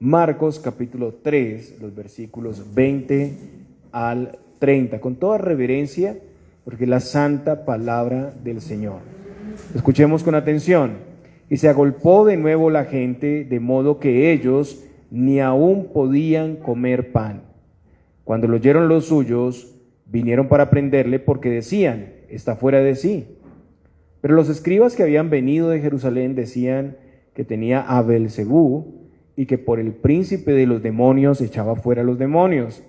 Marcos capítulo 3, los versículos 20 al 30, con toda reverencia, porque es la santa palabra del Señor. Escuchemos con atención. Y se agolpó de nuevo la gente, de modo que ellos ni aún podían comer pan. Cuando lo oyeron los suyos, vinieron para prenderle, porque decían: está fuera de sí. Pero los escribas que habían venido de Jerusalén decían que tenía a Beelzebú, y que por el príncipe de los demonios echaba fuera a los demonios.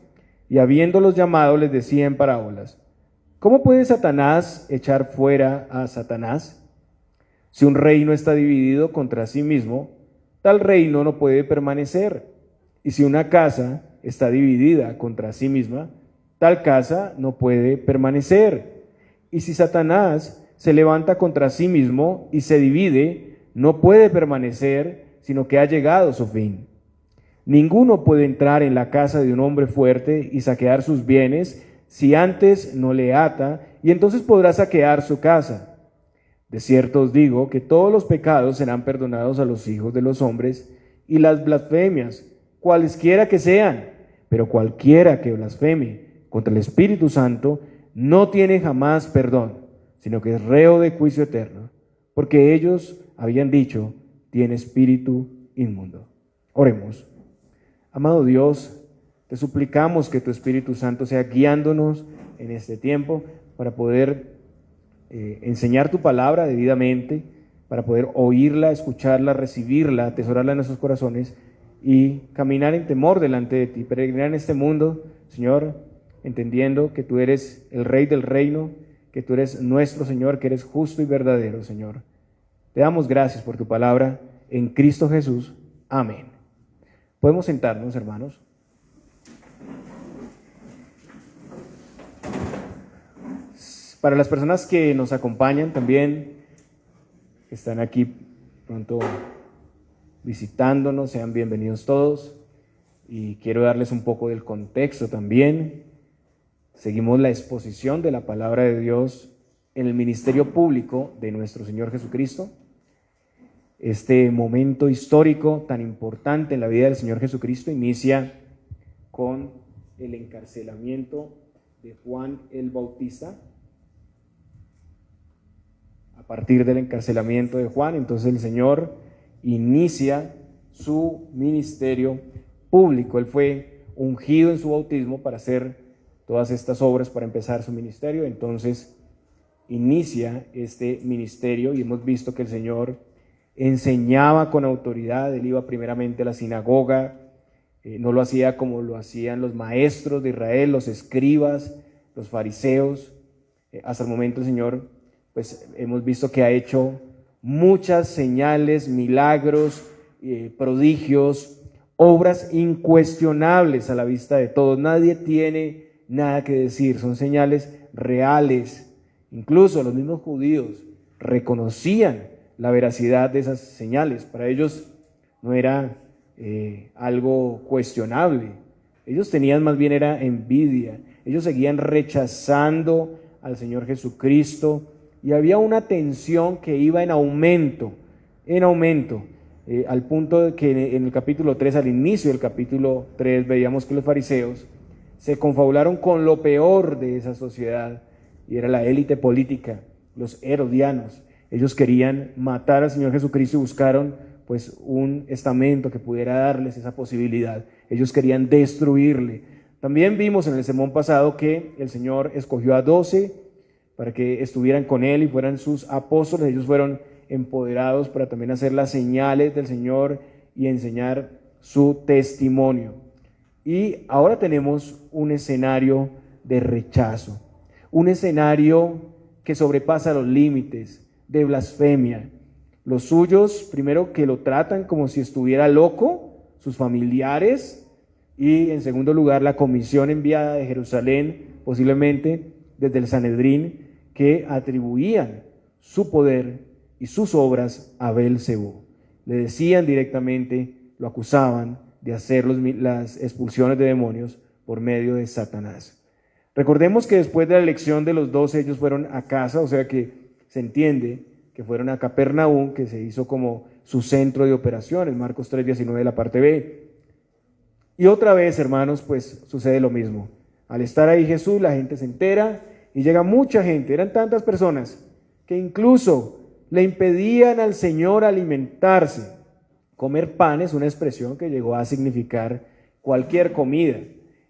Y habiéndolos llamado, les decía en parábolas: ¿cómo puede Satanás echar fuera a Satanás? Si un reino está dividido contra sí mismo, tal reino no puede permanecer. Y si una casa está dividida contra sí misma, tal casa no puede permanecer. Y si Satanás se levanta contra sí mismo y se divide, no puede permanecer, sino que ha llegado su fin. Ninguno puede entrar en la casa de un hombre fuerte y saquear sus bienes si antes no le ata, y entonces podrá saquear su casa. De cierto os digo que todos los pecados serán perdonados a los hijos de los hombres, y las blasfemias, cualesquiera que sean, pero cualquiera que blasfeme contra el Espíritu Santo no tiene jamás perdón, sino que es reo de juicio eterno, porque ellos habían dicho: tiene espíritu inmundo. Oremos. Amado Dios, te suplicamos que tu Espíritu Santo sea guiándonos en este tiempo para poder enseñar tu palabra debidamente, para poder oírla, escucharla, recibirla, atesorarla en nuestros corazones y caminar en temor delante de ti, peregrinar en este mundo, Señor, entendiendo que tú eres el Rey del reino, que tú eres nuestro Señor, que eres justo y verdadero, Señor. Te damos gracias por tu palabra en Cristo Jesús. Amén. Podemos sentarnos, hermanos. Para las personas que nos acompañan también, que están aquí pronto visitándonos, sean bienvenidos todos. Y quiero darles un poco del contexto también. Seguimos la exposición de la palabra de Dios en el ministerio público de nuestro Señor Jesucristo. Este momento histórico tan importante en la vida del Señor Jesucristo inicia con el encarcelamiento de Juan el Bautista. A partir del encarcelamiento de Juan, entonces el Señor inicia su ministerio público. Él fue ungido en su bautismo para hacer todas estas obras, para empezar su ministerio. Entonces inicia este ministerio y hemos visto que el Señor enseñaba con autoridad. Él iba primeramente a la sinagoga, no lo hacía como lo hacían los maestros de Israel, los escribas, los fariseos. Hasta el momento el Señor, pues hemos visto que ha hecho muchas señales, milagros, prodigios, obras incuestionables a la vista de todos. Nadie tiene nada que decir, son señales reales. Incluso los mismos judíos reconocían la veracidad de esas señales. Para ellos no era algo cuestionable. Ellos tenían más bien era envidia. Ellos seguían rechazando al Señor Jesucristo y había una tensión que iba en aumento, al punto de que en el capítulo 3, al inicio del capítulo 3, veíamos que los fariseos se confabularon con lo peor de esa sociedad, y era la élite política, los herodianos. Ellos querían matar al Señor Jesucristo y buscaron pues un estamento que pudiera darles esa posibilidad. Ellos querían destruirle. También vimos en el sermón pasado que el Señor escogió a 12 para que estuvieran con Él y fueran sus apóstoles. Ellos fueron empoderados para también hacer las señales del Señor y enseñar su testimonio. Y ahora tenemos un escenario de rechazo, un escenario que sobrepasa los límites, de blasfemia. Los suyos, primero, que lo tratan como si estuviera loco, sus familiares, y en segundo lugar, la comisión enviada de Jerusalén, posiblemente desde el Sanedrín, que atribuían su poder y sus obras a Beelzebú. Le decían directamente, lo acusaban de hacer las expulsiones de demonios por medio de Satanás. Recordemos que después de la elección de los 12, ellos fueron a casa, o sea que se entiende que fueron a Capernaum, que se hizo como su centro de operaciones, Marcos 3:19, la parte B. Y otra vez, hermanos, pues sucede lo mismo. Al estar ahí Jesús, la gente se entera y llega mucha gente. Eran tantas personas que incluso le impedían al Señor alimentarse. Comer pan es una expresión que llegó a significar cualquier comida.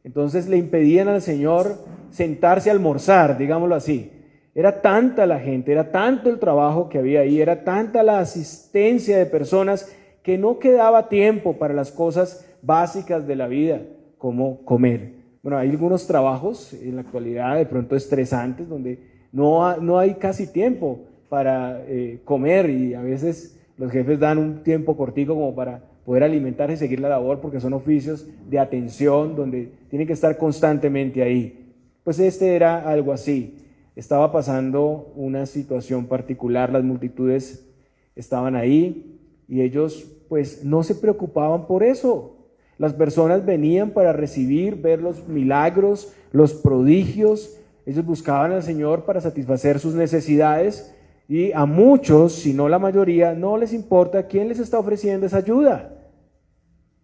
Entonces le impedían al Señor sentarse a almorzar, digámoslo así. Era tanta la gente, era tanto el trabajo que había ahí, era tanta la asistencia de personas que no quedaba tiempo para las cosas básicas de la vida, como comer. Bueno, hay algunos trabajos en la actualidad de pronto estresantes donde no hay casi tiempo para comer, y a veces los jefes dan un tiempo cortico como para poder alimentarse y seguir la labor, porque son oficios de atención donde tienen que estar constantemente ahí. Pues este era algo así. Estaba pasando una situación particular, las multitudes estaban ahí y ellos pues no se preocupaban por eso. Las personas venían para recibir, ver los milagros, los prodigios. Ellos buscaban al Señor para satisfacer sus necesidades, y a muchos, si no la mayoría, no les importa quién les está ofreciendo esa ayuda.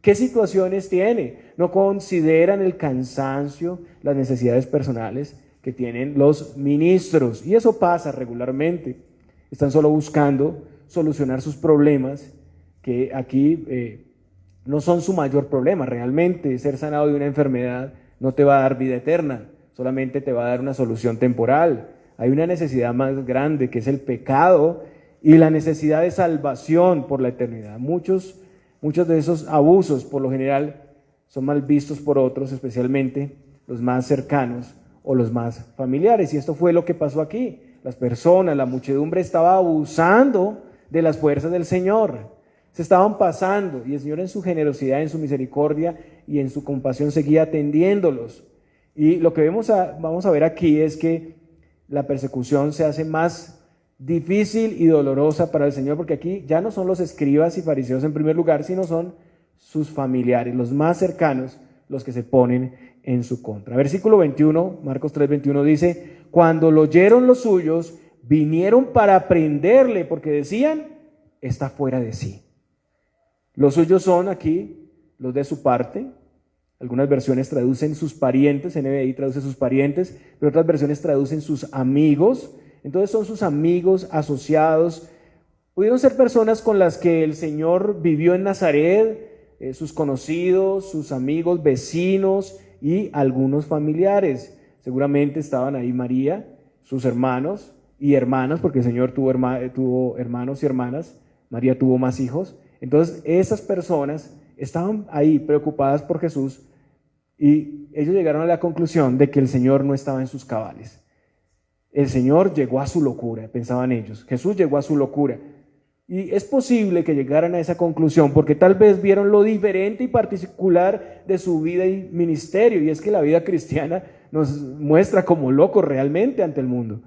¿Qué situaciones tiene? No consideran el cansancio, las necesidades personales que tienen los ministros, y eso pasa regularmente. Están solo buscando solucionar sus problemas, que aquí no son su mayor problema. Realmente ser sanado de una enfermedad no te va a dar vida eterna, solamente te va a dar una solución temporal. Hay una necesidad más grande, que es el pecado y la necesidad de salvación por la eternidad. Muchos de esos abusos por lo general son mal vistos por otros, especialmente los más cercanos o los más familiares, y esto fue lo que pasó aquí. Las personas, la muchedumbre estaba abusando de las fuerzas del Señor, se estaban pasando, y el Señor en su generosidad, en su misericordia y en su compasión seguía atendiéndolos. Y lo que vamos a ver aquí es que la persecución se hace más difícil y dolorosa para el Señor, porque aquí ya no son los escribas y fariseos en primer lugar, sino son sus familiares, los más cercanos, los que se ponen en su contra. Versículo 21, Marcos 3:21 dice: cuando lo oyeron los suyos, vinieron para prenderle, porque decían, está fuera de sí. Los suyos son aquí los de su parte. Algunas versiones traducen sus parientes, NBI traduce sus parientes, pero otras versiones traducen sus amigos. Entonces son sus amigos, asociados. Pudieron ser personas con las que el Señor vivió en Nazaret, sus conocidos, sus amigos, vecinos y algunos familiares. Seguramente estaban ahí María, sus hermanos y hermanas, porque el Señor tuvo hermanos y hermanas. María tuvo más hijos. Entonces esas personas estaban ahí preocupadas por Jesús, y ellos llegaron a la conclusión de que el Señor no estaba en sus cabales. El Señor llegó a su locura, pensaban ellos. Jesús llegó a su locura. Y es posible que llegaran a esa conclusión porque tal vez vieron lo diferente y particular de su vida y ministerio, y es que la vida cristiana nos muestra como locos realmente ante el mundo.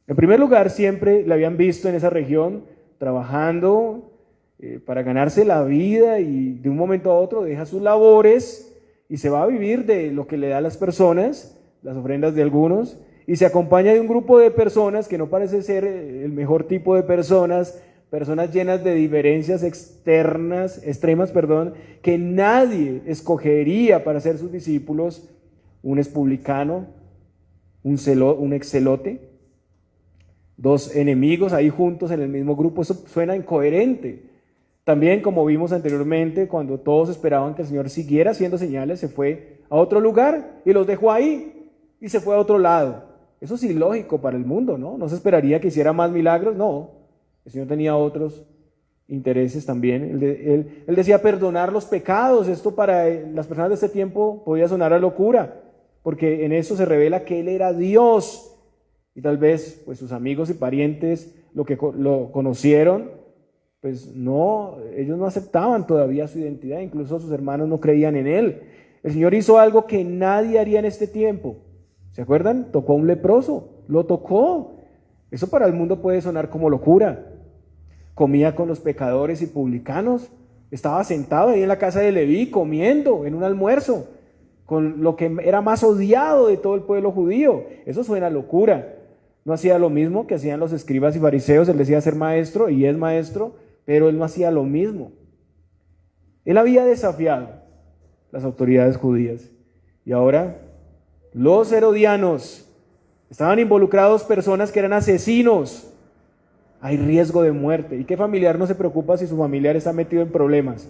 En primer lugar, siempre le habían visto en esa región trabajando para ganarse la vida, y de un momento a otro deja sus labores y se va a vivir de lo que le da a las personas, las ofrendas de algunos, y se acompaña de un grupo de personas que no parece ser el mejor tipo de personas llenas de diferencias extremas, que nadie escogería para ser sus discípulos. Un es publicano, un excelote, dos enemigos ahí juntos en el mismo grupo. Eso suena incoherente. También, como vimos anteriormente, cuando todos esperaban que el Señor siguiera haciendo señales, se fue a otro lugar y los dejó ahí y se fue a otro lado. Eso es ilógico para el mundo, ¿no? No se esperaría que hiciera más milagros, no. El Señor tenía otros intereses también. Él decía perdonar los pecados. Esto para las personas de este tiempo podía sonar a locura, porque en eso se revela que Él era Dios. Y tal vez pues sus amigos y parientes lo conocieron, pues no, ellos no aceptaban todavía su identidad, incluso sus hermanos no creían en Él. El Señor hizo algo que nadie haría en este tiempo. ¿Se acuerdan? Tocó a un leproso, lo tocó. Eso para el mundo puede sonar como locura. Comía con los pecadores y publicanos, estaba sentado ahí en la casa de Leví comiendo en un almuerzo con lo que era más odiado de todo el pueblo judío. Eso suena a locura. No hacía lo mismo que hacían los escribas y fariseos. Él decía ser maestro y es maestro, pero él no hacía lo mismo. Él había desafiado las autoridades judías. Y ahora los herodianos, estaban involucrados personas que eran asesinos. Hay riesgo de muerte. ¿Y qué familiar no se preocupa si su familiar está metido en problemas?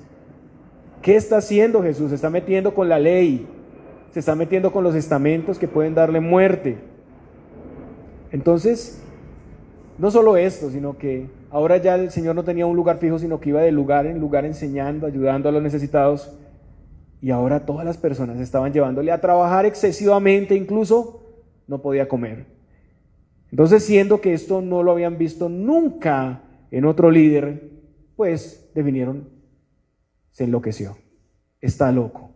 ¿Qué está haciendo Jesús? Se está metiendo con la ley, se está metiendo con los estamentos que pueden darle muerte. Entonces, no solo esto, sino que ahora ya el Señor no tenía un lugar fijo, sino que iba de lugar en lugar enseñando, ayudando a los necesitados. Y ahora todas las personas estaban llevándole a trabajar excesivamente, incluso no podía comer. Entonces, siendo que esto no lo habían visto nunca en otro líder, pues definieron, se enloqueció, está loco.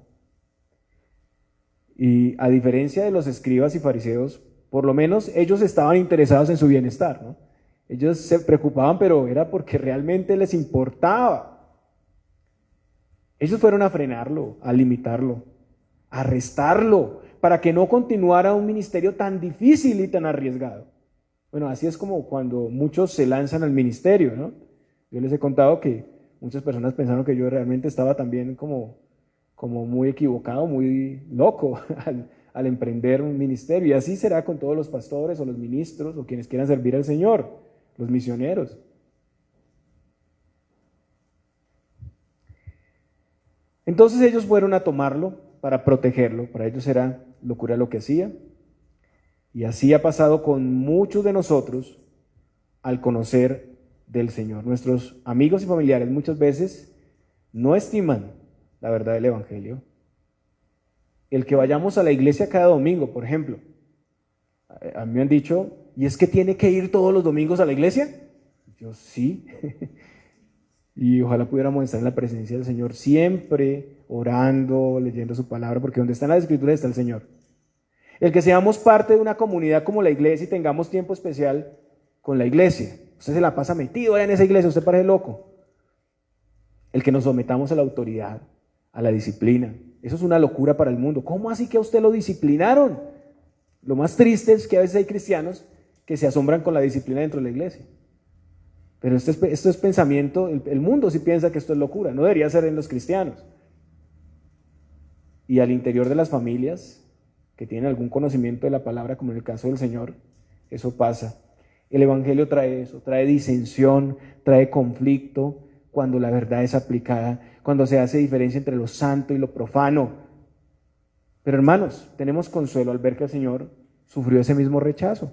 Y a diferencia de los escribas y fariseos, por lo menos ellos estaban interesados en su bienestar, ¿no? Ellos se preocupaban, pero era porque realmente les importaba. Ellos fueron a frenarlo, a limitarlo, a arrestarlo, para que no continuara un ministerio tan difícil y tan arriesgado. Bueno, así es como cuando muchos se lanzan al ministerio, ¿no? Yo les he contado que muchas personas pensaron que yo realmente estaba también como muy equivocado, muy loco al emprender un ministerio. Y así será con todos los pastores o los ministros o quienes quieran servir al Señor, los misioneros. Entonces ellos fueron a tomarlo para protegerlo. Para ellos era locura lo que hacía. Y así ha pasado con muchos de nosotros al conocer del Señor. Nuestros amigos y familiares muchas veces no estiman la verdad del Evangelio. El que vayamos a la iglesia cada domingo, por ejemplo. A mí me han dicho, ¿y es que tiene que ir todos los domingos a la iglesia? Yo sí. Y ojalá pudiéramos estar en la presencia del Señor siempre, orando, leyendo su palabra, porque donde están las Escrituras está el Señor. El que seamos parte de una comunidad como la iglesia y tengamos tiempo especial con la iglesia. Usted se la pasa metido allá en esa iglesia, usted parece loco. El que nos sometamos a la autoridad, a la disciplina. Eso es una locura para el mundo. ¿Cómo así que a usted lo disciplinaron? Lo más triste es que a veces hay cristianos que se asombran con la disciplina dentro de la iglesia. Pero esto es pensamiento, el mundo sí piensa que esto es locura, no debería ser en los cristianos. Y al interior de las familias que tienen algún conocimiento de la palabra, como en el caso del Señor, eso pasa. El Evangelio trae eso, trae disensión, trae conflicto, cuando la verdad es aplicada, cuando se hace diferencia entre lo santo y lo profano. Pero hermanos, tenemos consuelo al ver que el Señor sufrió ese mismo rechazo.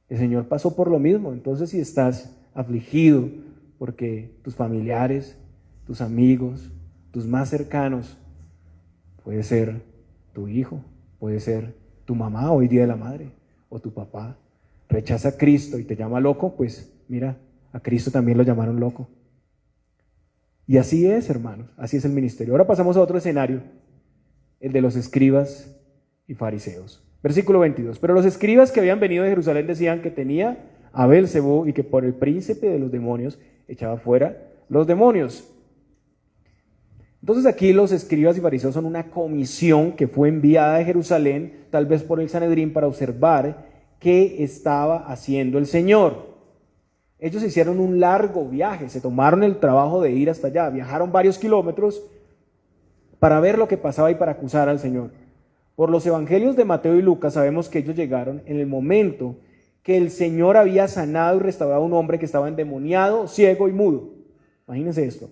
El Señor pasó por lo mismo. Entonces, si estás afligido porque tus familiares, tus amigos, tus más cercanos, puede ser tu hijo, puede ser tu mamá hoy día de la madre, o tu papá, rechaza a Cristo y te llama loco, pues mira, a Cristo también lo llamaron loco. Y así es, hermanos, así es el ministerio. Ahora pasamos a otro escenario, el de los escribas y fariseos. Versículo 22. Pero los escribas que habían venido de Jerusalén decían que tenía a Beelzebú y que por el príncipe de los demonios echaba fuera los demonios. Entonces aquí los escribas y fariseos son una comisión que fue enviada de Jerusalén, tal vez por el Sanedrín, para observar qué estaba haciendo el Señor. Ellos hicieron un largo viaje, se tomaron el trabajo de ir hasta allá, viajaron varios kilómetros para ver lo que pasaba y para acusar al Señor. Por los evangelios de Mateo y Lucas sabemos que ellos llegaron en el momento que el Señor había sanado y restaurado a un hombre que estaba endemoniado, ciego y mudo. Imagínense esto.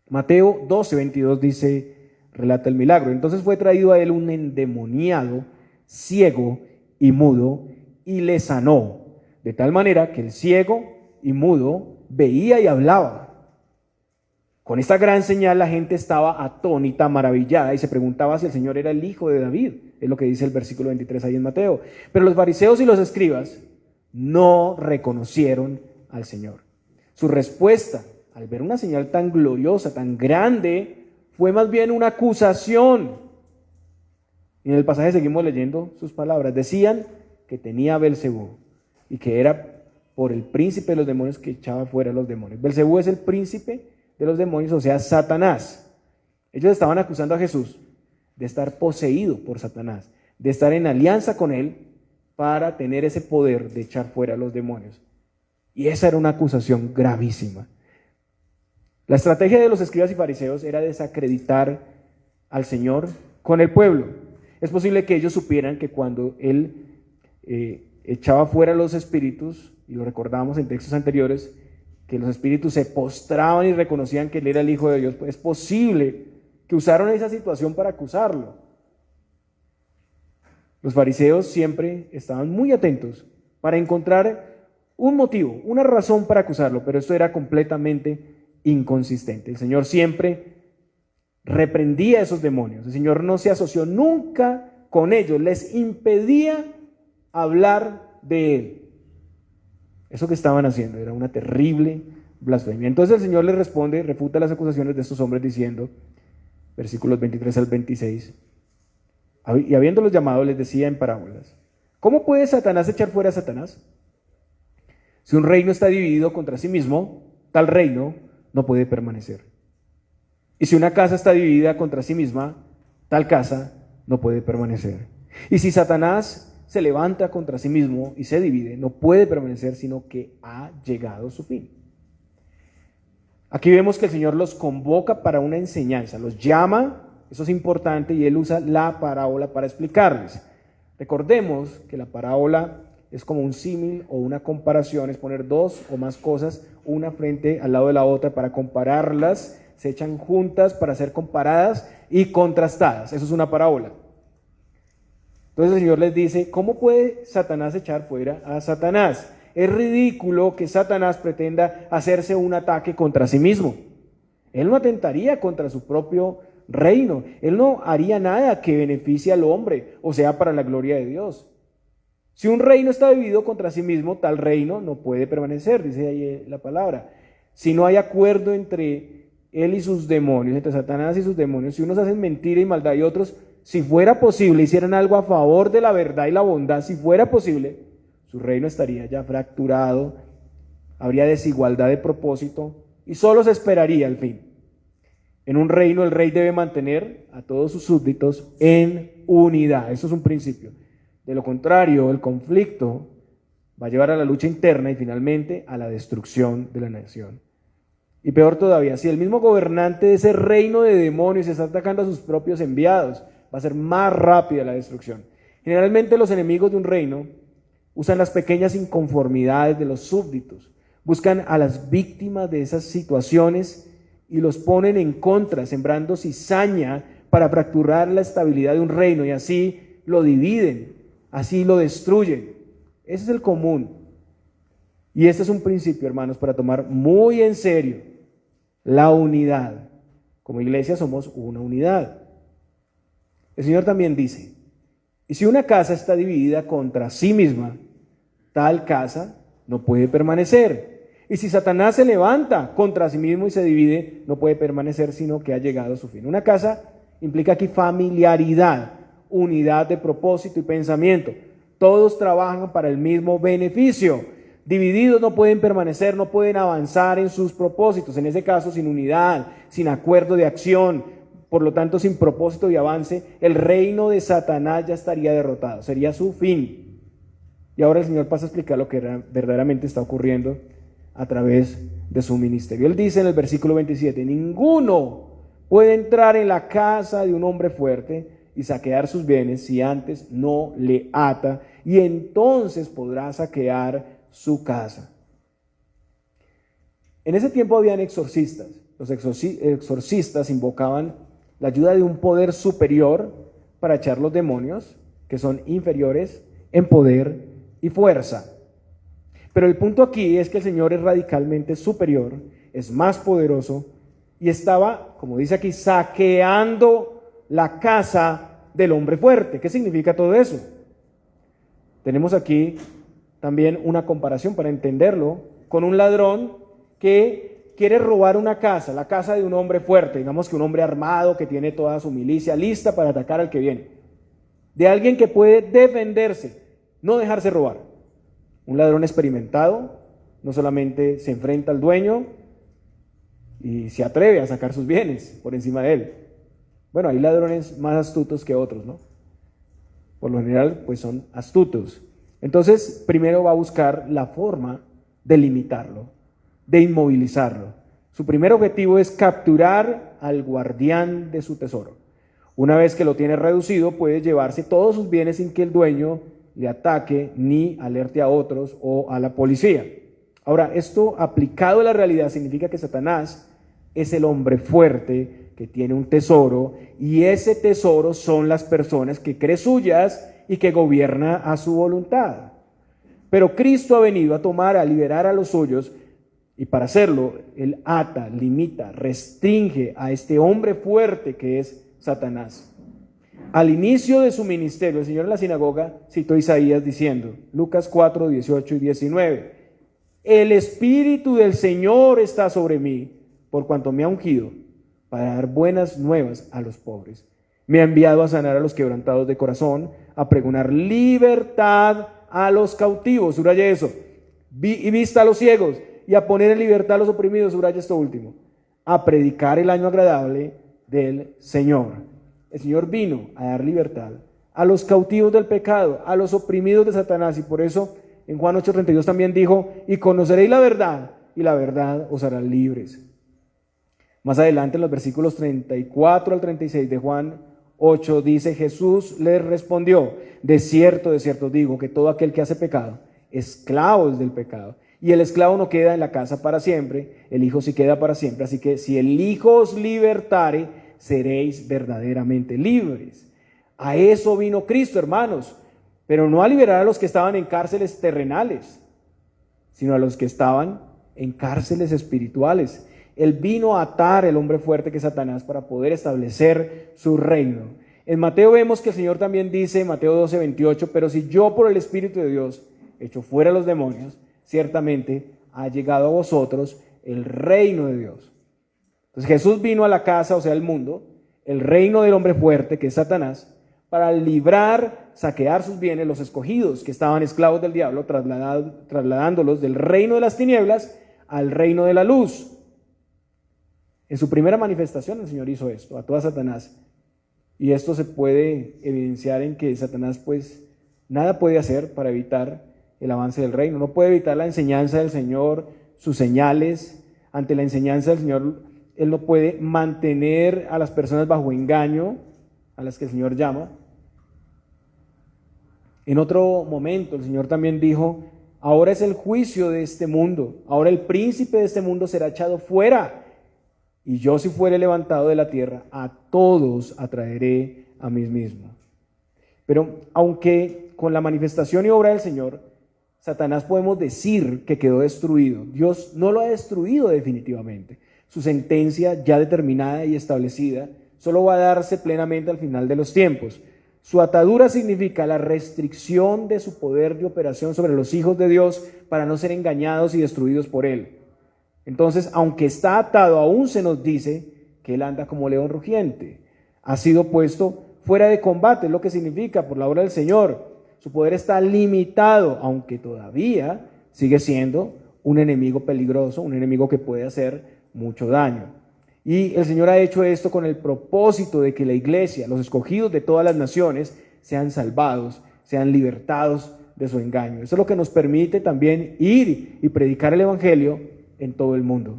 Mateo 12:22 dice, relata el milagro. Entonces fue traído a él un endemoniado, ciego y mudo, y le sanó, de tal manera que el ciego y mudo veía y hablaba. Con esta gran señal la gente estaba atónita, maravillada, y se preguntaba si el Señor era el hijo de David. Es lo que dice el versículo 23 ahí en Mateo. Pero los fariseos y los escribas no reconocieron al Señor. Su respuesta, al ver una señal tan gloriosa, tan grande, fue más bien una acusación. Y en el pasaje seguimos leyendo sus palabras. Decían que tenía Beelzebú y que era por el príncipe de los demonios que echaba fuera a los demonios. Beelzebú es el príncipe de los demonios, o sea, Satanás. Ellos estaban acusando a Jesús de estar poseído por Satanás, de estar en alianza con él para tener ese poder de echar fuera a los demonios. Y esa era una acusación gravísima. La estrategia de los escribas y fariseos era desacreditar al Señor con el pueblo. Es posible que ellos supieran que cuando Él echaba fuera los espíritus, y lo recordamos en textos anteriores, que los espíritus se postraban y reconocían que Él era el Hijo de Dios. Pues es posible que usaron esa situación para acusarlo. Los fariseos siempre estaban muy atentos para encontrar un motivo, una razón para acusarlo, pero esto era completamente inconsistente. El Señor siempre reprendía a esos demonios. El Señor no se asoció nunca con ellos, les impedía hablar de Él. Eso que estaban haciendo era una terrible blasfemia. Entonces el Señor les responde, refuta las acusaciones de estos hombres diciendo, versículos 23 al 26, y habiéndolos llamado les decía en parábolas, ¿cómo puede Satanás echar fuera a Satanás? Si un reino está dividido contra sí mismo, tal reino no puede permanecer. Y si una casa está dividida contra sí misma, tal casa no puede permanecer. Y si Satanás se levanta contra sí mismo y se divide, no puede permanecer, sino que ha llegado su fin. Aquí vemos que el Señor los convoca para una enseñanza, los llama, eso es importante, y Él usa la parábola para explicarles. Recordemos que la parábola es como un símil o una comparación, es poner dos o más cosas, una frente al lado de la otra para compararlas, se echan juntas para ser comparadas y contrastadas. Eso es una parábola. Entonces el Señor les dice, ¿cómo puede Satanás echar fuera a Satanás? Es ridículo que Satanás pretenda hacerse un ataque contra sí mismo. Él no atentaría contra su propio reino. Él no haría nada que beneficie al hombre, o sea, para la gloria de Dios. Si un reino está dividido contra sí mismo, tal reino no puede permanecer, dice ahí la palabra. Si no hay acuerdo entre él y sus demonios, entre Satanás y sus demonios, si unos hacen mentira y maldad y otros, si fuera posible, hicieran algo a favor de la verdad y la bondad, si fuera posible, su reino estaría ya fracturado, habría desigualdad de propósito y solo se esperaría el fin. En un reino el rey debe mantener a todos sus súbditos en unidad, eso es un principio. De lo contrario, el conflicto va a llevar a la lucha interna y finalmente a la destrucción de la nación. Y peor todavía, si el mismo gobernante de ese reino de demonios está atacando a sus propios enviados, va a ser más rápida la destrucción. Generalmente los enemigos de un reino usan las pequeñas inconformidades de los súbditos, buscan a las víctimas de esas situaciones y los ponen en contra, sembrando cizaña para fracturar la estabilidad de un reino y así lo dividen, así lo destruyen. Ese es el común. Y este es un principio, hermanos, para tomar muy en serio la unidad. Como iglesia somos una unidad. El Señor también dice, y si una casa está dividida contra sí misma, tal casa no puede permanecer. Y si Satanás se levanta contra sí mismo y se divide, no puede permanecer, sino que ha llegado a su fin. Una casa implica aquí familiaridad, unidad de propósito y pensamiento. Todos trabajan para el mismo beneficio. Divididos no pueden permanecer, no pueden avanzar en sus propósitos. En ese caso, sin unidad, sin acuerdo de acción, por lo tanto, sin propósito y avance, el reino de Satanás ya estaría derrotado. Sería su fin. Y ahora el Señor pasa a explicar lo que verdaderamente está ocurriendo a través de su ministerio. Él dice en el versículo 27, ninguno puede entrar en la casa de un hombre fuerte y saquear sus bienes si antes no le ata, y entonces podrá saquear su casa. En ese tiempo habían exorcistas. Los exorcistas invocaban la ayuda de un poder superior para echar los demonios, que son inferiores en poder y fuerza. Pero el punto aquí es que el Señor es radicalmente superior, es más poderoso, y estaba, como dice aquí, saqueando la casa del hombre fuerte. ¿Qué significa todo eso? Tenemos aquí también una comparación para entenderlo con un ladrón que quiere robar una casa, la casa de un hombre fuerte, digamos que un hombre armado que tiene toda su milicia lista para atacar al que viene, de alguien que puede defenderse, no dejarse robar. Un ladrón experimentado no solamente se enfrenta al dueño y se atreve a sacar sus bienes por encima de él. Bueno, hay ladrones más astutos que otros, ¿no? Por lo general, pues son astutos. Entonces, primero va a buscar la forma de limitarlo, de inmovilizarlo. Su primer objetivo es capturar al guardián de su tesoro. Una vez que lo tiene reducido, puede llevarse todos sus bienes sin que el dueño le ataque ni alerte a otros o a la policía. Ahora, esto aplicado a la realidad significa que Satanás es el hombre fuerte que tiene un tesoro, y ese tesoro son las personas que cree suyas y que gobierna a su voluntad. Pero Cristo ha venido a tomar, a liberar a los suyos, y para hacerlo, Él ata, limita, restringe a este hombre fuerte que es Satanás. Al inicio de su ministerio, el Señor en la sinagoga citó a Isaías diciendo, Lucas 4, 18 y 19, el Espíritu del Señor está sobre mí, por cuanto me ha ungido para dar buenas nuevas a los pobres. Me ha enviado a sanar a los quebrantados de corazón, a pregonar libertad a los cautivos, subraya eso, y vista a los ciegos, y a poner en libertad a los oprimidos, subraya esto último, a predicar el año agradable del Señor. El Señor vino a dar libertad a los cautivos del pecado, a los oprimidos de Satanás, y por eso en Juan 8:32 también dijo, y conoceréis la verdad, y la verdad os hará libres. Más adelante en los versículos 34 al 36 de Juan 8 dice, Jesús les respondió, de cierto digo, que todo aquel que hace pecado, esclavo es del pecado. Y el esclavo no queda en la casa para siempre, el Hijo sí queda para siempre. Así que si el Hijo os libertare, seréis verdaderamente libres. A eso vino Cristo, hermanos, pero no a liberar a los que estaban en cárceles terrenales, sino a los que estaban en cárceles espirituales. Él vino a atar el hombre fuerte que es Satanás para poder establecer su reino. En Mateo vemos que el Señor también dice, Mateo 12:28, pero si yo por el Espíritu de Dios echo fuera a los demonios, ciertamente ha llegado a vosotros el reino de Dios. Entonces Jesús vino a la casa, o sea, al mundo, el reino del hombre fuerte que es Satanás, para librar, saquear sus bienes, los escogidos que estaban esclavos del diablo, trasladándolos del reino de las tinieblas al reino de la luz. En su primera manifestación el Señor hizo esto, ató a Satanás. Y esto se puede evidenciar en que Satanás pues nada puede hacer para evitar el avance del reino. No puede evitar la enseñanza del Señor, sus señales. Ante la enseñanza del Señor, Él no puede mantener a las personas bajo engaño, a las que el Señor llama. En otro momento el Señor también dijo, ahora es el juicio de este mundo, ahora el príncipe de este mundo será echado fuera. Y yo, si fuere levantado de la tierra, a todos atraeré a mí mismo. Pero aunque con la manifestación y obra del Señor, Satanás podemos decir que quedó destruido, Dios no lo ha destruido definitivamente. Su sentencia ya determinada y establecida solo va a darse plenamente al final de los tiempos. Su atadura significa la restricción de su poder de operación sobre los hijos de Dios para no ser engañados y destruidos por Él. Entonces, aunque está atado, aún se nos dice que Él anda como león rugiente. Ha sido puesto fuera de combate, es lo que significa por la obra del Señor. Su poder está limitado, aunque todavía sigue siendo un enemigo peligroso, un enemigo que puede hacer mucho daño. Y el Señor ha hecho esto con el propósito de que la iglesia, los escogidos de todas las naciones, sean salvados, sean libertados de su engaño. Eso es lo que nos permite también ir y predicar el evangelio en todo el mundo.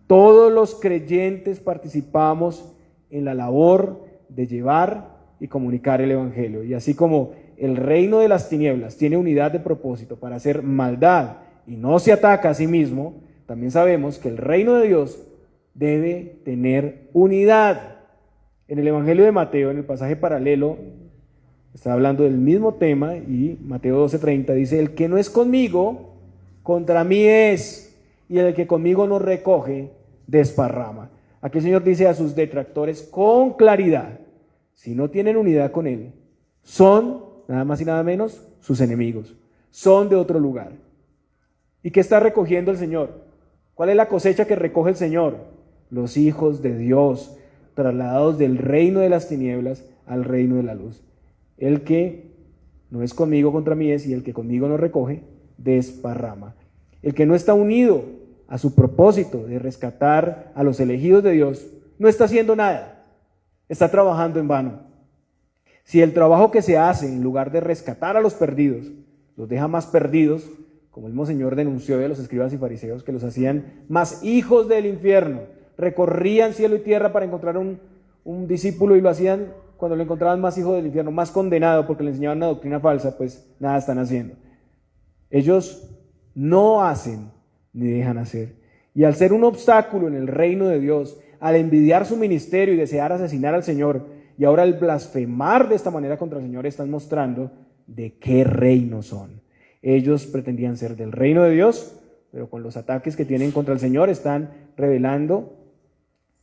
Todos los creyentes participamos en la labor de llevar y comunicar el evangelio. Y así como el reino de las tinieblas tiene unidad de propósito para hacer maldad y no se ataca a sí mismo, también sabemos que el reino de Dios debe tener unidad. En el Evangelio de Mateo, en el pasaje paralelo, está hablando del mismo tema y Mateo 12:30 dice, el que no es conmigo, contra mí es, y el que conmigo no recoge, desparrama. Aquí el Señor dice a sus detractores con claridad, si no tienen unidad con Él, son, nada más y nada menos, sus enemigos, son de otro lugar. ¿Y qué está recogiendo el Señor? ¿Cuál es la cosecha que recoge el Señor? Los hijos de Dios, trasladados del reino de las tinieblas al reino de la luz. El que no es conmigo, contra mí es, y el que conmigo no recoge, desparrama. El que no está unido a su propósito de rescatar a los elegidos de Dios, no está haciendo nada, está trabajando en vano. Si el trabajo que se hace, en lugar de rescatar a los perdidos, los deja más perdidos, como el mismo Señor denunció de los escribas y fariseos, que los hacían más hijos del infierno, recorrían cielo y tierra para encontrar un discípulo y lo hacían cuando lo encontraban más hijo del infierno, más condenado porque le enseñaban una doctrina falsa, pues nada están haciendo. Ellos no hacen ni dejan hacer. Y al ser un obstáculo en el reino de Dios, al envidiar su ministerio y desear asesinar al Señor, y ahora al blasfemar de esta manera contra el Señor, están mostrando de qué reino son. Ellos pretendían ser del reino de Dios, pero con los ataques que tienen contra el Señor están revelando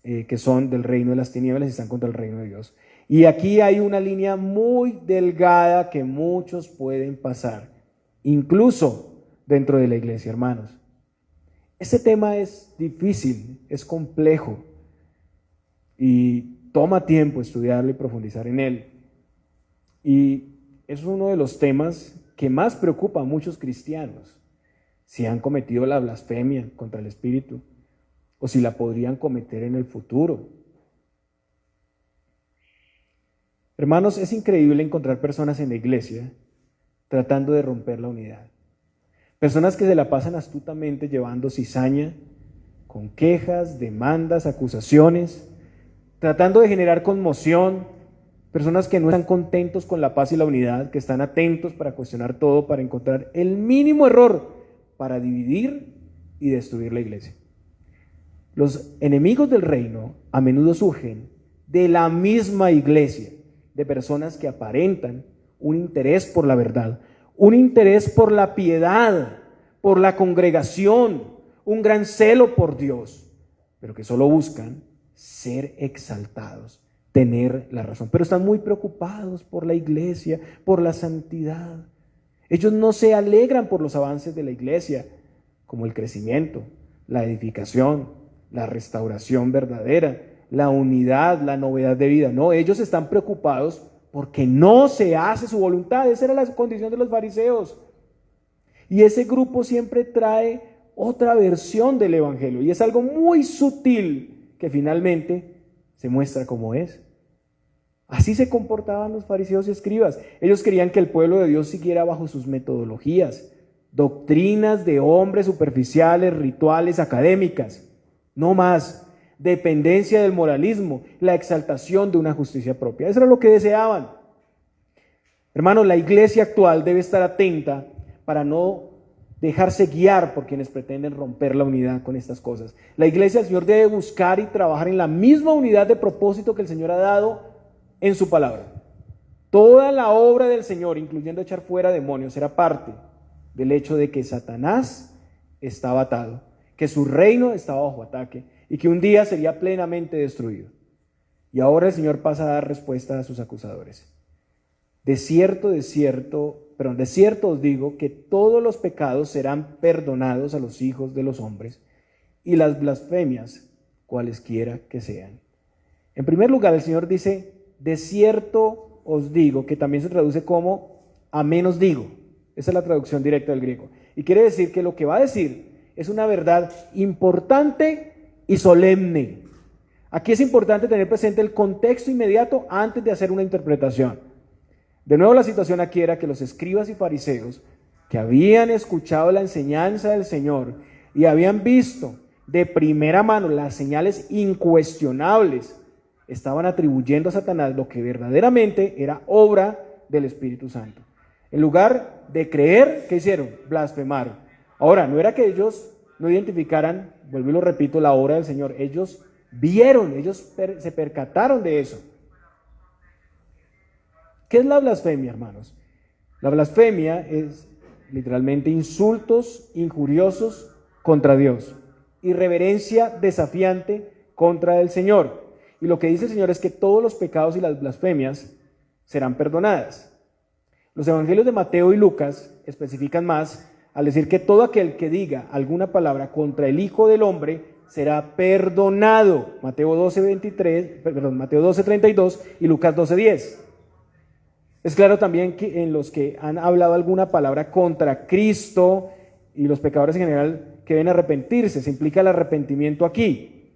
que son del reino de las tinieblas y están contra el reino de Dios. Y aquí hay una línea muy delgada que muchos pueden pasar, incluso dentro de la iglesia, hermanos. Este tema es difícil, es complejo y toma tiempo estudiarlo y profundizar en él. Y es uno de los temas que más preocupa a muchos cristianos, si han cometido la blasfemia contra el Espíritu o si la podrían cometer en el futuro. Hermanos, es increíble encontrar personas en la iglesia tratando de romper la unidad. Personas que se la pasan astutamente llevando cizaña, con quejas, demandas, acusaciones, tratando de generar conmoción, personas que no están contentos con la paz y la unidad, que están atentos para cuestionar todo, para encontrar el mínimo error, para dividir y destruir la iglesia. Los enemigos del reino a menudo surgen de la misma iglesia, de personas que aparentan un interés por la verdad, un interés por la piedad, por la congregación, un gran celo por Dios, pero que solo buscan ser exaltados, tener la razón, pero están muy preocupados por la iglesia, por la santidad. Ellos no se alegran por los avances de la iglesia, como el crecimiento, la edificación, la restauración verdadera, la unidad, la novedad de vida. No, ellos están preocupados porque no se hace su voluntad. Esa era la condición de los fariseos. Y ese grupo siempre trae otra versión del evangelio, y es algo muy sutil que finalmente se muestra como es. Así se comportaban los fariseos y escribas. Ellos querían que el pueblo de Dios siguiera bajo sus metodologías, doctrinas de hombres superficiales, rituales, académicas. No más, dependencia del moralismo, la exaltación de una justicia propia. Eso era lo que deseaban. Hermanos, la iglesia actual debe estar atenta para no dejarse guiar por quienes pretenden romper la unidad con estas cosas. La iglesia del Señor debe buscar y trabajar en la misma unidad de propósito que el Señor ha dado en su palabra. Toda la obra del Señor, incluyendo echar fuera demonios, era parte del hecho de que Satanás estaba atado, que su reino estaba bajo ataque y que un día sería plenamente destruido. Y ahora el Señor pasa a dar respuesta a sus acusadores. De cierto os digo que todos los pecados serán perdonados a los hijos de los hombres y las blasfemias, cualesquiera que sean. En primer lugar, el Señor dice, de cierto os digo, que también se traduce como amén os digo. Esa es la traducción directa del griego. Y quiere decir que lo que va a decir es una verdad importante y solemne. Aquí es importante tener presente el contexto inmediato antes de hacer una interpretación. De nuevo, la situación aquí era que los escribas y fariseos, que habían escuchado la enseñanza del Señor y habían visto de primera mano las señales incuestionables, estaban atribuyendo a Satanás lo que verdaderamente era obra del Espíritu Santo. En lugar de creer, ¿qué hicieron? Blasfemaron. Ahora, no era que ellos no identificaran, vuelvo y lo repito, la obra del Señor. Ellos vieron, ellos se percataron de eso. ¿Qué es la blasfemia, hermanos? La blasfemia es literalmente insultos injuriosos contra Dios, irreverencia desafiante contra el Señor. Y lo que dice el Señor es que todos los pecados y las blasfemias serán perdonadas. Los evangelios de Mateo y Lucas especifican más al decir que todo aquel que diga alguna palabra contra el Hijo del Hombre será perdonado. Mateo 12:32 y Lucas 12:10. Es claro también que en los que han hablado alguna palabra contra Cristo y los pecadores en general que deben arrepentirse, se implica el arrepentimiento aquí.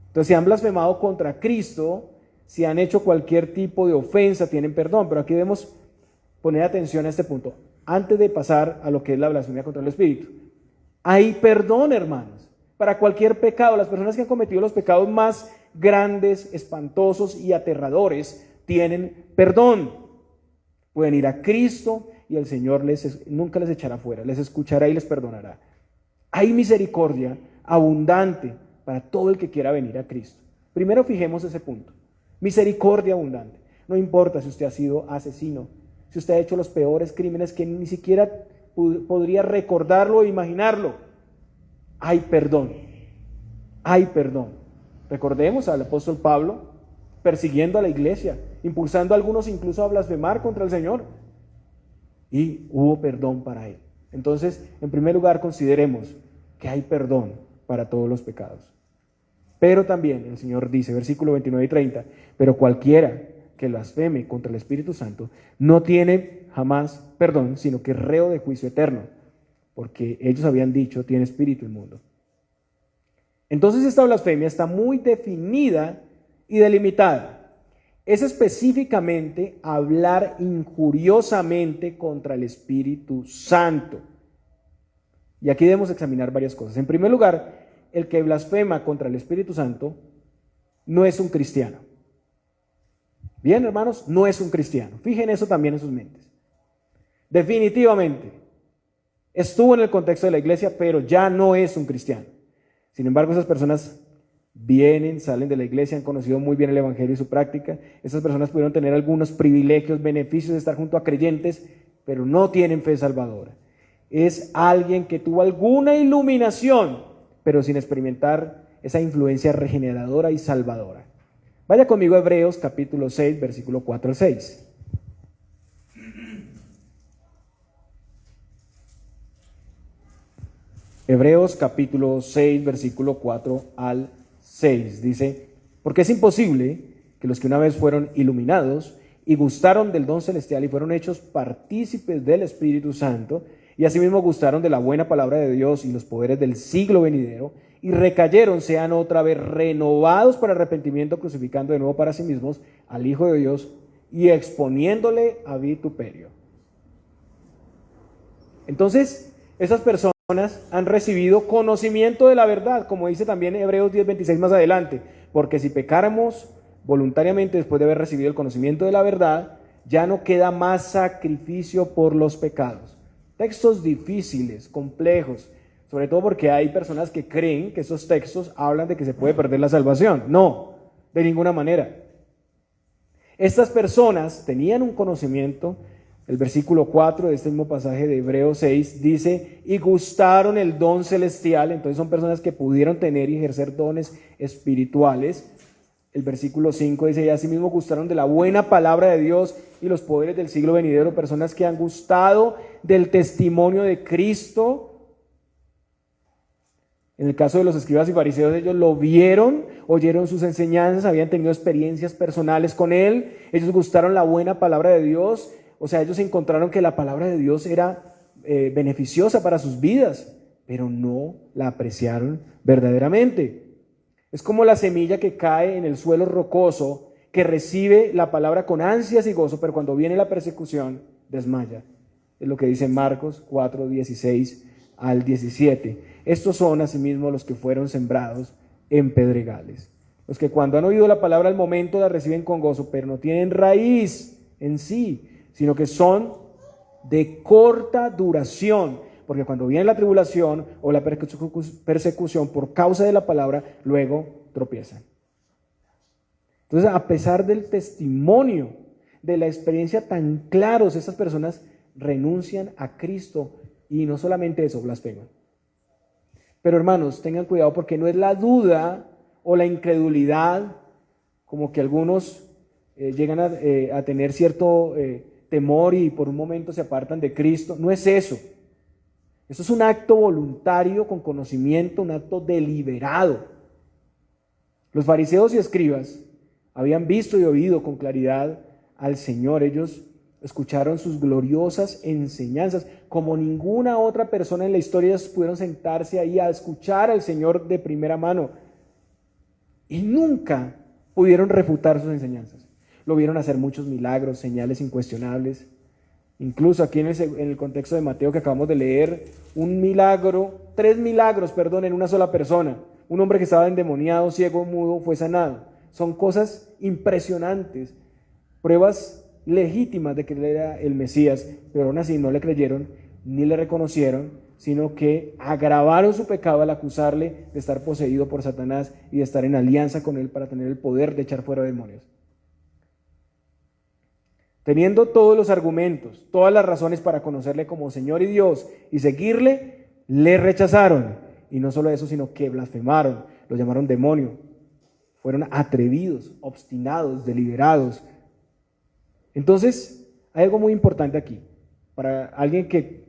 Entonces, si han blasfemado contra Cristo, si han hecho cualquier tipo de ofensa, tienen perdón. Pero aquí debemos poner atención a este punto, antes de pasar a lo que es la blasfemia contra el Espíritu. Hay perdón, hermanos, para cualquier pecado. Las personas que han cometido los pecados más grandes, espantosos y aterradores tienen perdón. Pueden ir a Cristo y el Señor nunca les echará fuera, les escuchará y les perdonará. Hay misericordia abundante para todo el que quiera venir a Cristo. Primero fijemos ese punto. Misericordia abundante. No importa si usted ha sido asesino, si usted ha hecho los peores crímenes que ni siquiera podría recordarlo o imaginarlo. Hay perdón. Hay perdón. Recordemos al apóstol Pablo persiguiendo a la iglesia, impulsando a algunos incluso a blasfemar contra el Señor. Y hubo perdón para él. Entonces, en primer lugar, consideremos que hay perdón para todos los pecados. Pero también el Señor dice, versículo 29 y 30, pero cualquiera que blasfeme contra el Espíritu Santo no tiene jamás perdón, sino que es reo de juicio eterno, porque ellos habían dicho, tiene espíritu inmundo. Entonces esta blasfemia está muy definida y delimitada. Es específicamente hablar injuriosamente contra el Espíritu Santo. Y aquí debemos examinar varias cosas. En primer lugar, el que blasfema contra el Espíritu Santo no es un cristiano. Bien, hermanos, no es un cristiano. Fijen eso también en sus mentes. Definitivamente, estuvo en el contexto de la iglesia, pero ya no es un cristiano. Sin embargo, esas personas vienen, salen de la iglesia, han conocido muy bien el Evangelio y su práctica. Esas personas pudieron tener algunos privilegios, beneficios de estar junto a creyentes, pero no tienen fe salvadora. Es alguien que tuvo alguna iluminación, pero sin experimentar esa influencia regeneradora y salvadora. Vaya conmigo a Hebreos capítulo 6, versículo 4 al 6. Hebreos capítulo 6, versículo 4 al 6. Dice, porque es imposible que los que una vez fueron iluminados y gustaron del don celestial y fueron hechos partícipes del Espíritu Santo, y asimismo gustaron de la buena palabra de Dios y los poderes del siglo venidero, y recayeron, sean otra vez renovados para arrepentimiento, crucificando de nuevo para sí mismos al Hijo de Dios y exponiéndole a vituperio. Entonces, esas personas han recibido conocimiento de la verdad, como dice también Hebreos 10:26 más adelante, porque si pecáramos voluntariamente después de haber recibido el conocimiento de la verdad, ya no queda más sacrificio por los pecados. Textos difíciles, complejos, sobre todo porque hay personas que creen que esos textos hablan de que se puede perder la salvación. No, de ninguna manera. Estas personas tenían un conocimiento. El versículo 4 de este mismo pasaje de Hebreos 6 dice, y gustaron el don celestial. Entonces son personas que pudieron tener y ejercer dones espirituales. El versículo 5 dice, y asimismo gustaron de la buena palabra de Dios y los poderes del siglo venidero. Personas que han gustado del testimonio de Cristo. En el caso de los escribas y fariseos, ellos lo vieron, oyeron sus enseñanzas, habían tenido experiencias personales con él. Ellos gustaron la buena palabra de Dios. O sea, ellos encontraron que la palabra de Dios era beneficiosa para sus vidas, pero no la apreciaron verdaderamente. Es como la semilla que cae en el suelo rocoso, que recibe la palabra con ansias y gozo, pero cuando viene la persecución, desmaya. Es lo que dice Marcos 4, 16 al 17. Estos son asimismo los que fueron sembrados en pedregales. Los que cuando han oído la palabra al momento la reciben con gozo, pero no tienen raíz en sí, sino que son de corta duración, porque cuando viene la tribulación o la persecución por causa de la palabra, luego tropiezan. Entonces, a pesar del testimonio, de la experiencia tan claros, esas personas renuncian a Cristo y no solamente eso, blasfeman. Pero hermanos, tengan cuidado porque no es la duda o la incredulidad, como que algunos llegan a tener cierto temor y por un momento se apartan de Cristo. No es eso. Eso es un acto voluntario con conocimiento, un acto deliberado. Los fariseos y escribas habían visto y oído con claridad al Señor. Ellos escucharon sus gloriosas enseñanzas. Como ninguna otra persona en la historia, ellos pudieron sentarse ahí a escuchar al Señor de primera mano. Y nunca pudieron refutar sus enseñanzas. Lo vieron hacer muchos milagros, señales incuestionables. Incluso aquí en el contexto de Mateo que acabamos de leer, tres milagros, en una sola persona. Un hombre que estaba endemoniado, ciego, mudo, fue sanado. Son cosas impresionantes. pruebas legítimas de que él era el Mesías, pero aún así no le creyeron ni le reconocieron, sino que agravaron su pecado al acusarle de estar poseído por Satanás y de estar en alianza con él para tener el poder de echar fuera demonios. Teniendo todos los argumentos, todas las razones para conocerle como Señor y Dios y seguirle, le rechazaron. Y no solo eso, sino que blasfemaron, lo llamaron demonio. Fueron atrevidos, obstinados, deliberados. Entonces, hay algo muy importante aquí. Para alguien que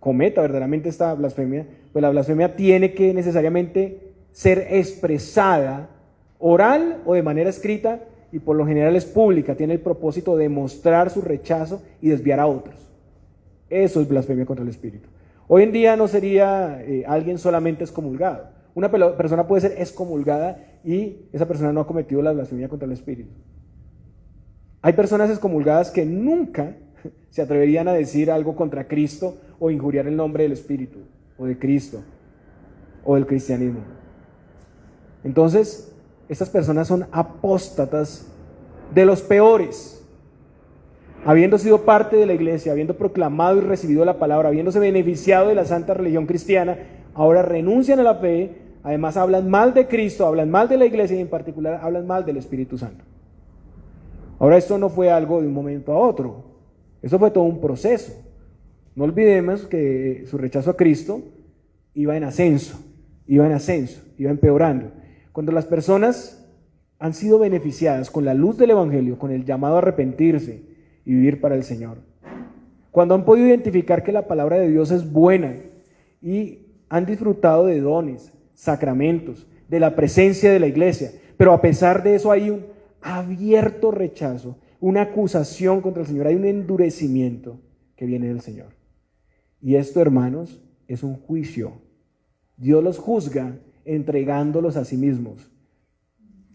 cometa verdaderamente esta blasfemia, pues la blasfemia tiene que necesariamente ser expresada oral o de manera escrita, y por lo general es pública, tiene el propósito de mostrar su rechazo y desviar a otros. Eso es blasfemia contra el Espíritu. Hoy en día no sería alguien solamente excomulgado. Una persona puede ser excomulgada y esa persona no ha cometido la blasfemia contra el Espíritu. Hay personas excomulgadas que nunca se atreverían a decir algo contra Cristo o injuriar el nombre del Espíritu o de Cristo o del cristianismo. Entonces, estas personas son apóstatas de los peores. Habiendo sido parte de la iglesia, habiendo proclamado y recibido la palabra, habiéndose beneficiado de la santa religión cristiana, ahora renuncian a la fe, además hablan mal de Cristo, hablan mal de la iglesia y en particular hablan mal del Espíritu Santo. Ahora, esto no fue algo de un momento a otro, eso fue todo un proceso. No olvidemos que su rechazo a Cristo iba en ascenso, iba empeorando. Cuando las personas han sido beneficiadas con la luz del Evangelio, con el llamado a arrepentirse y vivir para el Señor, cuando han podido identificar que la palabra de Dios es buena y han disfrutado de dones, sacramentos, de la presencia de la iglesia, pero a pesar de eso hay un abierto rechazo, una acusación contra el Señor, hay un endurecimiento que viene del Señor. Y esto, hermanos, es un juicio. Dios los juzga entregándolos a sí mismos.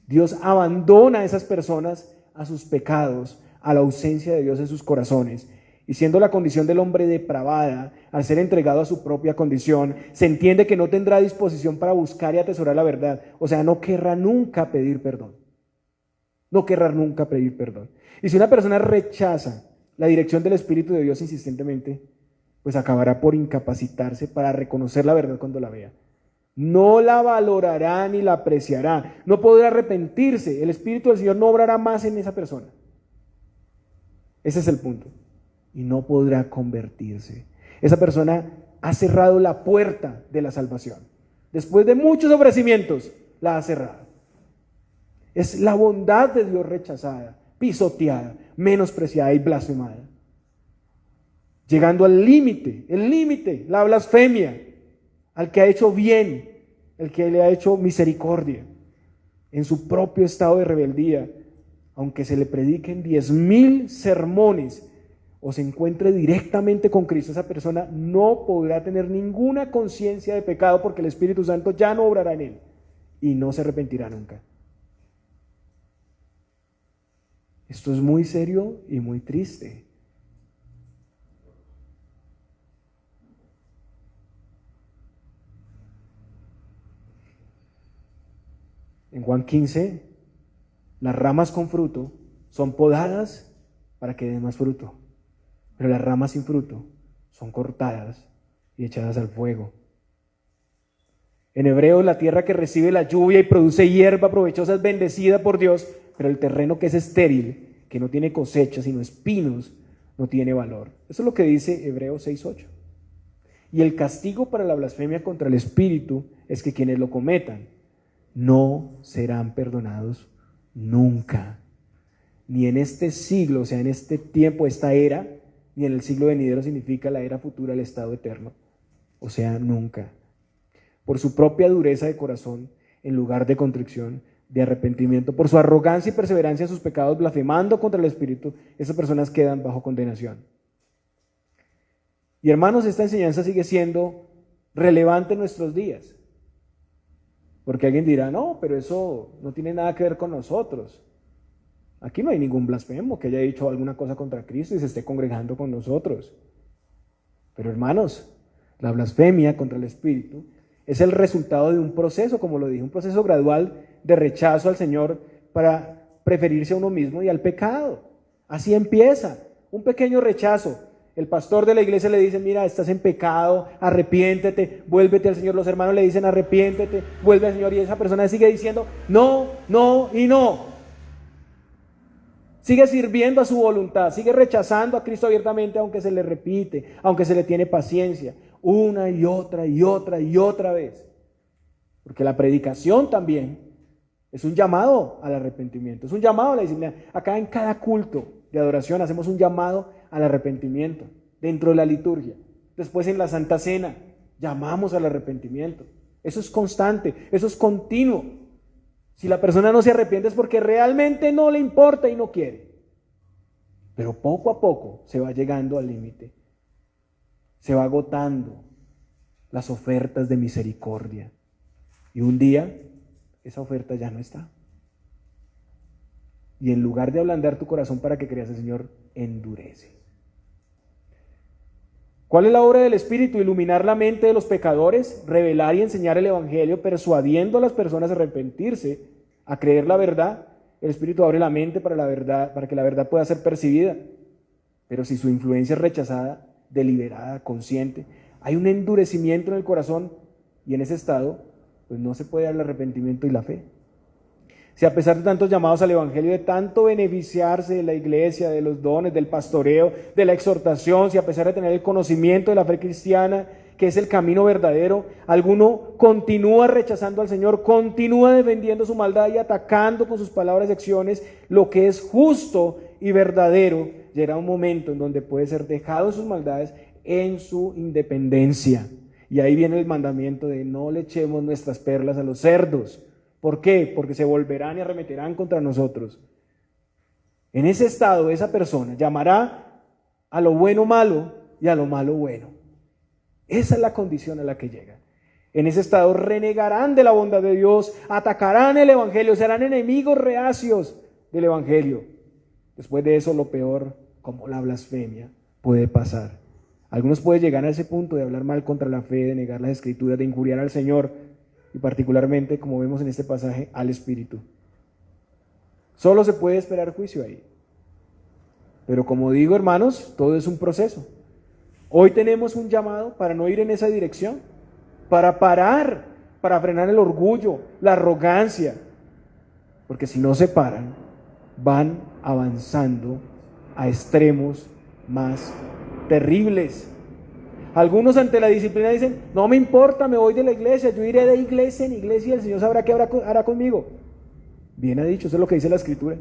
Dios abandona a esas personas a sus pecados, a la ausencia de Dios en sus corazones. Y siendo la condición del hombre depravada, al ser entregado a su propia condición, se entiende que no tendrá disposición para buscar y atesorar la verdad. O sea, no querrá nunca pedir perdón. No querrá nunca pedir perdón. Y si una persona rechaza la dirección del Espíritu de Dios insistentemente, pues acabará por incapacitarse para reconocer la verdad cuando la vea. No la valorará ni la apreciará, no podrá arrepentirse, el Espíritu del Señor no obrará más en esa persona. Ese es el punto. Y no podrá convertirse. Esa persona ha cerrado la puerta de la salvación. Después de muchos ofrecimientos, la ha cerrado. Es la bondad de Dios rechazada, pisoteada, menospreciada y blasfemada. Llegando al límite, el límite, la blasfemia, al que ha hecho bien, el que le ha hecho misericordia, en su propio estado de rebeldía, aunque se le prediquen 10,000 sermones o se encuentre directamente con Cristo, esa persona no podrá tener ninguna conciencia de pecado porque el Espíritu Santo ya no obrará en él y no se arrepentirá nunca. Esto es muy serio y muy triste. En Juan 15, las ramas con fruto son podadas para que den más fruto, pero las ramas sin fruto son cortadas y echadas al fuego. En hebreo, la tierra que recibe la lluvia y produce hierba provechosa es bendecida por Dios, pero el terreno que es estéril, que no tiene cosecha sino espinos, no tiene valor. Eso es lo que dice Hebreos 6:8. Y el castigo para la blasfemia contra el Espíritu es que quienes lo cometan no serán perdonados nunca, ni en este siglo, o sea, en este tiempo, esta era, ni en el siglo venidero, significa la era futura, el estado eterno, o sea, nunca. Por su propia dureza de corazón, en lugar de contrición, de arrepentimiento, por su arrogancia y perseverancia en sus pecados, blasfemando contra el Espíritu, esas personas quedan bajo condenación. Y hermanos, esta enseñanza sigue siendo relevante en nuestros días. Porque alguien dirá, no, pero eso no tiene nada que ver con nosotros. Aquí no hay ningún blasfemo que haya dicho alguna cosa contra Cristo y se esté congregando con nosotros. Pero hermanos, la blasfemia contra el Espíritu es el resultado de un proceso, como lo dije, un proceso gradual de rechazo al Señor para preferirse a uno mismo y al pecado. Así empieza, un pequeño rechazo. El pastor de la iglesia le dice, mira, estás en pecado, arrepiéntete, vuélvete al Señor. Los hermanos le dicen, arrepiéntete, vuelve al Señor. Y esa persona sigue diciendo, no, no y no. Sigue sirviendo a su voluntad, sigue rechazando a Cristo abiertamente, aunque se le repite, aunque se le tiene paciencia, una y otra y otra y otra vez. Porque la predicación también es un llamado al arrepentimiento, es un llamado a la disciplina. Acá en cada culto de adoración hacemos un llamado al arrepentimiento, dentro de la liturgia. Después en la Santa Cena llamamos al arrepentimiento. Eso es constante, eso es continuo. Si la persona no se arrepiente es porque realmente no le importa y no quiere. Pero poco a poco se va llegando al límite. Se va agotando las ofertas de misericordia. Y un día esa oferta ya no está. Y en lugar de ablandar tu corazón para que creas, el Señor endurece. ¿Cuál es la obra del Espíritu? Iluminar la mente de los pecadores, revelar y enseñar el Evangelio, persuadiendo a las personas a arrepentirse, a creer la verdad. El Espíritu abre la mente para la verdad, para que la verdad pueda ser percibida. Pero si su influencia es rechazada, deliberada, consciente, hay un endurecimiento en el corazón y en ese estado, pues no se puede dar el arrepentimiento y la fe. Si a pesar de tantos llamados al Evangelio, de tanto beneficiarse de la iglesia, de los dones, del pastoreo, de la exhortación, si a pesar de tener el conocimiento de la fe cristiana, que es el camino verdadero, alguno continúa rechazando al Señor, continúa defendiendo su maldad y atacando con sus palabras y acciones lo que es justo y verdadero, llegará un momento en donde puede ser dejado en sus maldades en su independencia. Y ahí viene el mandamiento de no le echemos nuestras perlas a los cerdos. ¿Por qué? Porque se volverán y arremeterán contra nosotros. En ese estado, esa persona llamará a lo bueno malo y a lo malo bueno. Esa es la condición a la que llega. En ese estado renegarán de la bondad de Dios, atacarán el Evangelio, serán enemigos reacios del Evangelio. Después de eso, lo peor, como la blasfemia, puede pasar. Algunos pueden llegar a ese punto de hablar mal contra la fe, de negar las Escrituras, de injuriar al Señor, y particularmente, como vemos en este pasaje, al Espíritu. Solo se puede esperar juicio ahí. Pero como digo, hermanos, todo es un proceso. Hoy tenemos un llamado para no ir en esa dirección, para parar, para frenar el orgullo, la arrogancia, porque si no se paran, van avanzando a extremos más terribles. Algunos ante la disciplina dicen, no me importa, me voy de la iglesia, yo iré de iglesia en iglesia y el Señor sabrá qué hará conmigo. Bien ha dicho, eso es lo que dice la Escritura.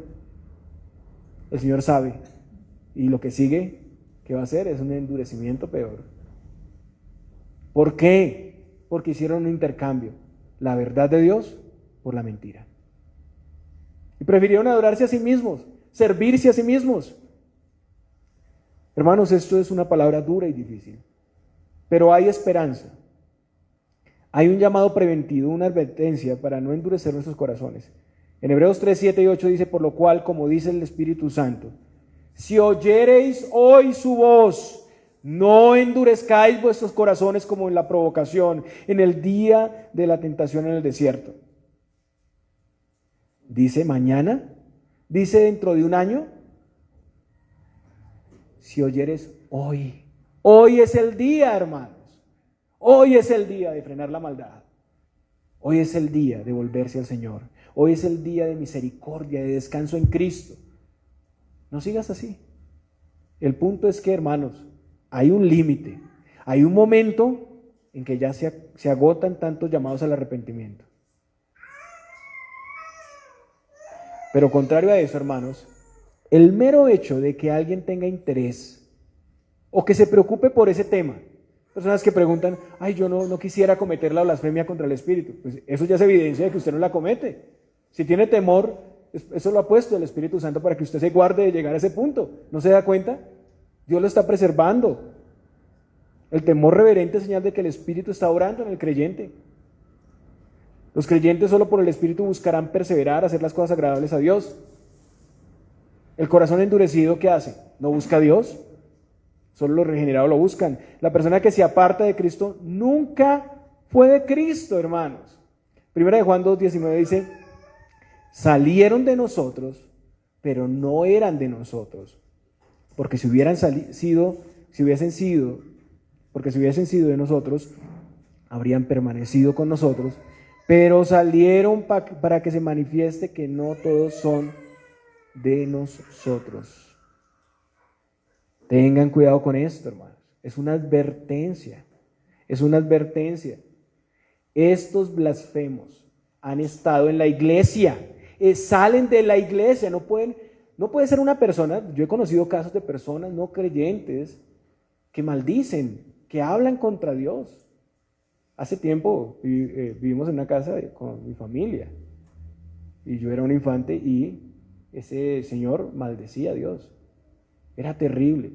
El Señor sabe. Y lo que sigue, ¿qué va a hacer? Es un endurecimiento peor. ¿Por qué? Porque hicieron un intercambio. La verdad de Dios por la mentira. Y prefirieron adorarse a sí mismos, servirse a sí mismos. Hermanos, esto es una palabra dura y difícil. Pero hay esperanza. Hay un llamado preventivo, una advertencia para no endurecer nuestros corazones. En Hebreos 3, 7 y 8 dice, por lo cual, como dice el Espíritu Santo, si oyereis hoy su voz, no endurezcáis vuestros corazones como en la provocación, en el día de la tentación en el desierto. Dice mañana, dice dentro de un año, si oyeres hoy. Hoy es el día, hermanos. Hoy es el día de frenar la maldad. Hoy es el día de volverse al Señor. Hoy es el día de misericordia, de descanso en Cristo. No sigas así. El punto es que, hermanos, hay un límite. Hay un momento en que ya se agotan tantos llamados al arrepentimiento. Pero contrario a eso, hermanos, el mero hecho de que alguien tenga interés o que se preocupe por ese tema. Personas que preguntan, ay, yo no quisiera cometer la blasfemia contra el Espíritu. Pues eso ya es evidencia de que usted no la comete. Si tiene temor, eso lo ha puesto el Espíritu Santo para que usted se guarde de llegar a ese punto. ¿No se da cuenta? Dios lo está preservando. El temor reverente es señal de que el Espíritu está orando en el creyente. Los creyentes solo por el Espíritu buscarán perseverar, hacer las cosas agradables a Dios. El corazón endurecido, ¿qué hace? ¿No busca a Dios? Solo los regenerados lo buscan. La persona que se aparta de Cristo nunca fue de Cristo, hermanos. Primera de Juan 2:19 dice, salieron de nosotros, pero no eran de nosotros, porque si hubiesen sido de nosotros, habrían permanecido con nosotros, pero salieron para que se manifieste que no todos son de nosotros. Tengan cuidado con esto, hermanos. Es una advertencia. Es una advertencia. Estos blasfemos han estado en la iglesia. Salen de la iglesia. No puede ser una persona. Yo he conocido casos de personas no creyentes que maldicen, que hablan contra Dios. Hace tiempo vivimos en una casa con mi familia. Y yo era un infante y ese señor maldecía a Dios. Era terrible.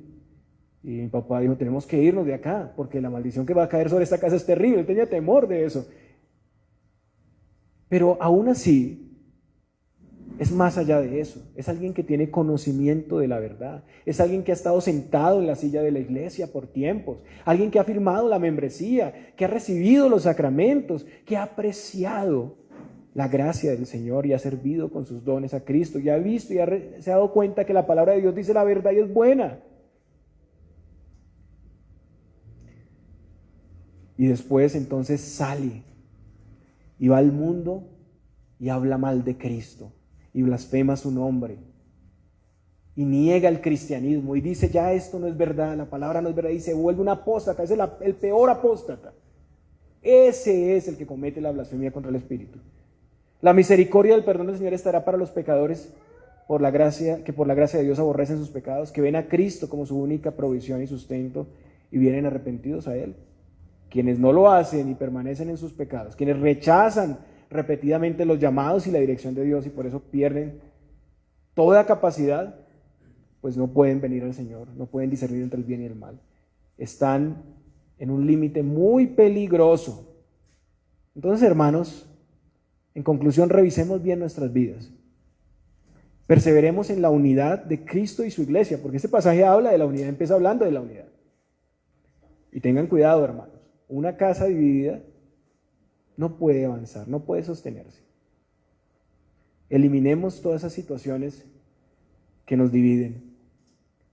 Y mi papá dijo, tenemos que irnos de acá, porque la maldición que va a caer sobre esta casa es terrible. Él tenía temor de eso. Pero aún así, es más allá de eso. Es alguien que tiene conocimiento de la verdad. Es alguien que ha estado sentado en la silla de la iglesia por tiempos. Alguien que ha firmado la membresía, que ha recibido los sacramentos, que ha apreciado la gracia del Señor y ha servido con sus dones a Cristo, y ha visto y se ha dado cuenta que la palabra de Dios dice la verdad y es buena. Y después entonces sale y va al mundo y habla mal de Cristo y blasfema su nombre y niega el cristianismo y dice ya esto no es verdad, la palabra no es verdad, y se vuelve un apóstata. Es el peor apóstata. Ese es el que comete la blasfemia contra el Espíritu. La misericordia y el perdón del Señor estará para los pecadores que por la gracia de Dios aborrecen sus pecados, que ven a Cristo como su única provisión y sustento y vienen arrepentidos a Él. Quienes no lo hacen y permanecen en sus pecados, quienes rechazan repetidamente los llamados y la dirección de Dios y por eso pierden toda capacidad, pues no pueden venir al Señor, no pueden discernir entre el bien y el mal. Están en un límite muy peligroso. Entonces, hermanos, en conclusión, revisemos bien nuestras vidas. Perseveremos en la unidad de Cristo y su iglesia, porque este pasaje habla de la unidad, empieza hablando de la unidad. Y tengan cuidado, hermanos, una casa dividida no puede avanzar, no puede sostenerse. Eliminemos todas esas situaciones que nos dividen.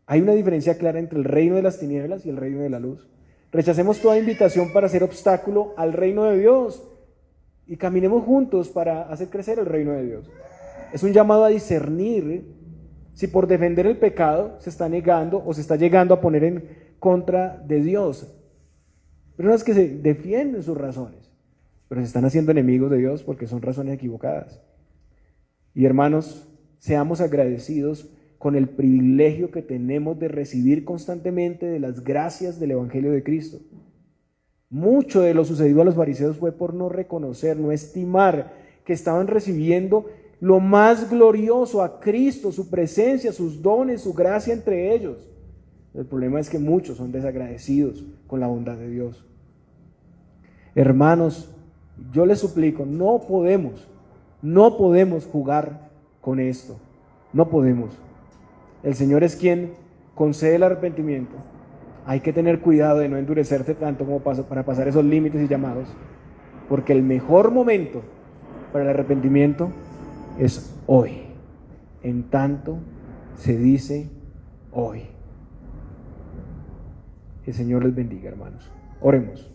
Hay una diferencia clara entre el reino de las tinieblas y el reino de la luz. Rechacemos toda invitación para hacer obstáculo al reino de Dios y caminemos juntos para hacer crecer el reino de Dios. Es un llamado a discernir si por defender el pecado se está negando o se está llegando a poner en contra de Dios. Personas que se defienden sus razones, pero se están haciendo enemigos de Dios porque son razones equivocadas. Y hermanos, seamos agradecidos con el privilegio que tenemos de recibir constantemente de las gracias del Evangelio de Cristo. Mucho de lo sucedido a los fariseos fue por no reconocer, no estimar que estaban recibiendo lo más glorioso, a Cristo, su presencia, sus dones, su gracia entre ellos. El problema es que muchos son desagradecidos con la bondad de Dios. Hermanos, yo les suplico, no podemos jugar con esto. No podemos. El Señor es quien concede el arrepentimiento. Hay que tener cuidado de no endurecerse tanto como para pasar esos límites y llamados, porque el mejor momento para el arrepentimiento es hoy, en tanto se dice hoy. Que el Señor les bendiga, hermanos. Oremos.